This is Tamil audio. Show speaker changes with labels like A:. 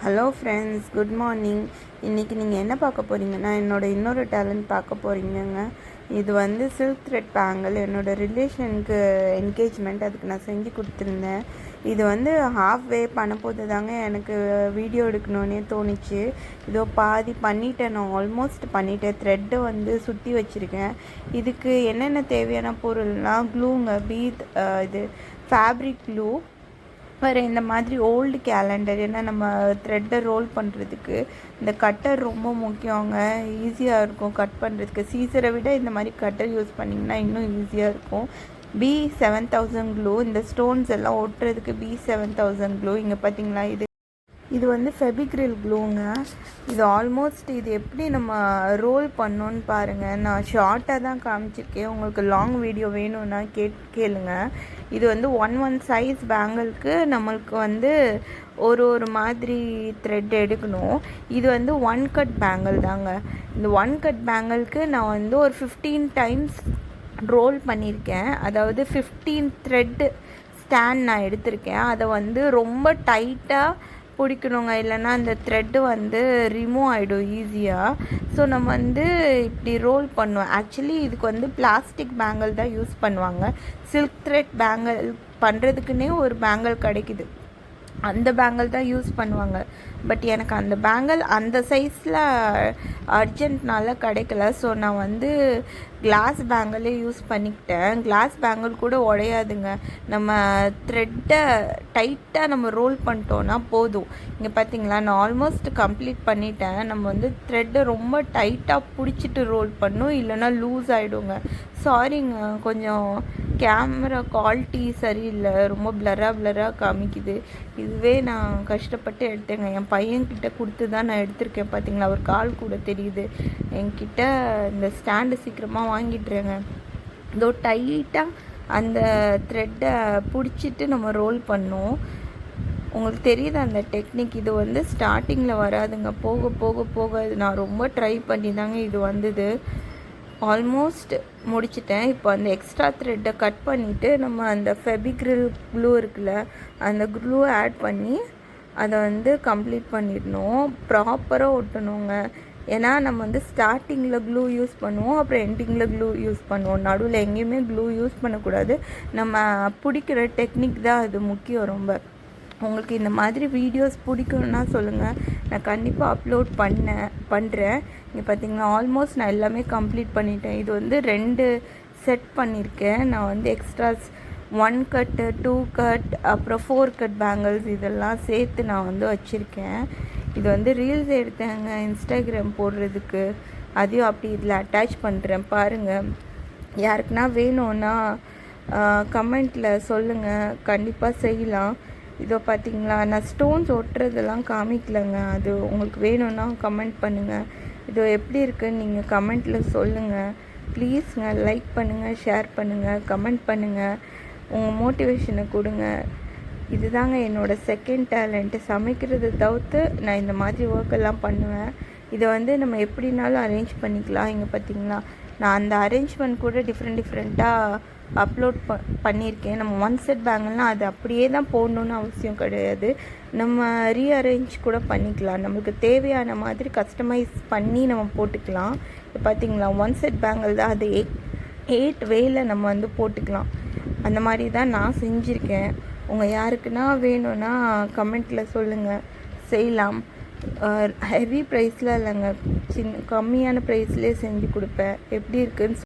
A: Hello friends, good morning. இன்றைக்கி நீங்கள் என்ன பார்க்க போகிறீங்கன்னா, என்னோடய இன்னொரு டேலண்ட் பார்க்க போகிறீங்கங்க. இது வந்து சில்க் த்ரெட் பேங்கிள். என்னோடய ரிலேஷனுக்கு என்கேஜ்மெண்ட், அதுக்கு நான் செஞ்சு கொடுத்துருந்தேன். இது வந்து ஹாஃப் வே பண்ண போது தாங்க எனக்கு வீடியோ எடுக்கணுன்னே தோணுச்சு. இதோ பாதி பண்ணிட்டேன், நான் ஆல்மோஸ்ட் பண்ணிட்டேன். த்ரெட்டை வந்து சுற்றி வச்சுருக்கேன். இதுக்கு என்னென்ன தேவையான பொருள்னால், க்ளூங்க, இது ஃபேப்ரிக் க்ளூ, வேறு இந்த மாதிரி ஓல்டு கேலண்டர். ஏன்னா நம்ம த்ரெட்டை ரோல் பண்ணுறதுக்கு இந்த கட்டர் ரொம்ப முக்கியங்க. ஈஸியாக இருக்கும் கட் பண்ணுறதுக்கு. சீசரை விட இந்த மாதிரி கட்டர் யூஸ் பண்ணிங்கன்னா இன்னும் ஈஸியாக இருக்கும். B7000 clue. இந்த ஸ்டோன்ஸ் எல்லாம் ஒட்டுறதுக்கு B7000 க்ளூ. இங்கே பார்த்தீங்களா, இது வந்து ஃபெபிக்ரில் க்ளூங்க. இது ஆல்மோஸ்ட் இது எப்படி நம்ம ரோல் பண்ணோன்னு பாருங்கள். நான் ஷார்ட்டாக தான் காமிச்சிருக்கேன். உங்களுக்கு லாங் வீடியோ வேணும்னா கேளுங்க. இது வந்து ஒன் சைஸ் பேங்கிளுக்கு நம்மளுக்கு வந்து ஒரு மாதிரி த்ரெட் எடுக்கணும். இது வந்து 1 கட் பேங்கிள் தாங்க. இந்த 1 கட் பேங்கிளுக்கு நான் வந்து ஒரு 15 டைம்ஸ் ரோல் பண்ணியிருக்கேன். அதாவது 15 த்ரெட்டு ஸ்டாண்ட் நான் எடுத்திருக்கேன். அதை வந்து ரொம்ப டைட்டாக பிடிக்கணுங்க, இல்லைன்னா அந்த த்ரெட்டு வந்து ரிமூவ் ஆகிடும் ஈஸியாக. ஸோ நம்ம வந்து இப்படி ரோல் பண்ணுவோம். ஆக்சுவலி இதுக்கு வந்து பிளாஸ்டிக் பேங்கிள் தான் யூஸ் பண்ணுவாங்க. சில்க் த்ரெட் பேங்கிள் பண்ணுறதுக்குன்னே ஒரு பேங்கிள் கிடைக்குது, அந்த பேங்கிள் தான் யூஸ் பண்ணுவாங்க. பட் எனக்கு அந்த பேங்கிள் அந்த சைஸில் அர்ஜென்ட்னால கிடைக்கல. ஸோ நான் வந்து கிளாஸ் பேங்கிளே யூஸ் பண்ணிக்கிட்டேன். கிளாஸ் பேங்கிள் கூட உடையாதுங்க. நம்ம த்ரெட்டை டைட்டாக நம்ம ரோல் பண்ணிட்டோன்னா போதும். இங்கே பார்த்தீங்களா, நான் ஆல்மோஸ்ட் கம்ப்ளீட் பண்ணிட்டேன். நம்ம வந்து த்ரெட்டை ரொம்ப டைட்டாக பிடிச்சிட்டு ரோல் பண்ணும், இல்லைன்னா லூஸ் ஆகிடுங்க. சாரிங்க, கொஞ்சம் கேமரா குவாலிட்டி சரியில்லை, ரொம்ப பிளராக காமிக்குது. இதுவே நான் கஷ்டப்பட்டு எடுத்தேங்க. என் பையன்கிட்ட கொடுத்து தான் நான் எடுத்திருக்கேன். பார்த்தீங்களா, அவர் கால் கூட தெரியுது. என்கிட்ட இந்த ஸ்டாண்டு சீக்கிரமாக வாங்கிட்டுருங்க. இதோ டைட்டாக அந்த த்ரெட்டை பிடிச்சிட்டு நம்ம ரோல் பண்ணோம். உங்களுக்கு தெரியுது அந்த டெக்னிக். இது வந்து ஸ்டார்டிங்கில் வராதுங்க, போக போக போக நான் ரொம்ப ட்ரை பண்ணி தாங்க இது வந்தது. ஆல்மோஸ்ட் முடிச்சிட்டேன். இப்போ அந்த எக்ஸ்ட்ரா த்ரெட்டை கட் பண்ணிவிட்டு நம்ம அந்த ஃபெபிக்ரில் க்ளூ இருக்குல்ல, அந்த க்ளூ ஆட் பண்ணி அதை வந்து கம்ப்ளீட் பண்ணிடணும். ப்ராப்பராக ஒட்டணுங்க. ஏன்னா நம்ம வந்து ஸ்டார்டிங்கில் க்ளூ யூஸ் பண்ணுவோம், அப்புறம் எண்டிங்கில் க்ளூ யூஸ் பண்ணுவோம். நடுவில் எங்கேயுமே க்ளூ யூஸ் பண்ணக்கூடாது. நம்ம பிடிக்கிற டெக்னிக் தான் அது முக்கியம் ரொம்ப. உங்களுக்கு இந்த மாதிரி வீடியோஸ் பிடிக்கும்னா சொல்லுங்கள், நான் கண்டிப்பாக அப்லோட் பண்ணுறேன். இங்கே பார்த்தீங்கன்னா ஆல்மோஸ்ட் நான் எல்லாமே கம்ப்ளீட் பண்ணிட்டேன். இது வந்து 2 செட் பண்ணியிருக்கேன். நான் வந்து எக்ஸ்ட்ராஸ் 1 கட்டு, 2 கட், அப்புறம் 4 கட் பேங்கிள்ஸ் இதெல்லாம் சேர்த்து நான் வந்து வச்சுருக்கேன். இது வந்து ரீல்ஸ் எடுத்தேங்க இன்ஸ்டாகிராம் போடுறதுக்கு. அதையும் அப்படி இதில் அட்டாச் பண்ணுறேன் பாருங்கள். யாருக்குன்னா வேணும்னா கமெண்ட்டில் சொல்லுங்கள், கண்டிப்பாக செய்யலாம். இதோ பார்த்தீங்களா, நான் ஸ்டோன்ஸ் ஒட்டுறதெல்லாம் காமிக்கலைங்க. அது உங்களுக்கு வேணும்னா கமெண்ட் பண்ணுங்கள். இதோ எப்படி இருக்குன்னு நீங்கள் கமெண்ட்டில் சொல்லுங்கள். ப்ளீஸுங்க, லைக் பண்ணுங்கள், ஷேர் பண்ணுங்கள், கமெண்ட் பண்ணுங்கள், உங்கள் மோட்டிவேஷனை கொடுங்க. இதுதாங்க என்னோடய செகண்ட் டேலண்ட்டு. சமைக்கிறத தவிர்த்து நான் இந்த மாதிரி ஒர்க்கெல்லாம் பண்ணுவேன். இதை வந்து நம்ம எப்படினாலும் அரேஞ்ச் பண்ணிக்கலாம். இங்கே பார்த்தீங்களா, நான் அந்த அரேஞ்ச்மெண்ட் கூட டிஃப்ரெண்ட்டாக அப்லோட் பண்ணியிருக்கேன். நம்ம 1 செட் பேங்கிள்னால் அது அப்படியே தான் போடணுன்னு அவசியம் கிடையாது. நம்ம ரீஅரேஞ்ச் கூட பண்ணிக்கலாம். நம்மளுக்கு தேவையான மாதிரி கஸ்டமைஸ் பண்ணி நம்ம போட்டுக்கலாம். இப்போ பார்த்தீங்களா, 1 செட் பேங்கிள் தான், அது 8 வேல நம்ம வந்து போட்டுக்கலாம். அந்த மாதிரி தான் நான் செஞ்சுருக்கேன். உங்கள் யாருக்குன்னா வேணும்னா கமெண்ட்டில் சொல்லுங்கள், செய்யலாம். ஹெவி ப்ரைஸில் இல்லைங்க, கம்மியான ப்ரைஸ்லேயே செஞ்சு கொடுப்பேன். எப்படி இருக்குன்னு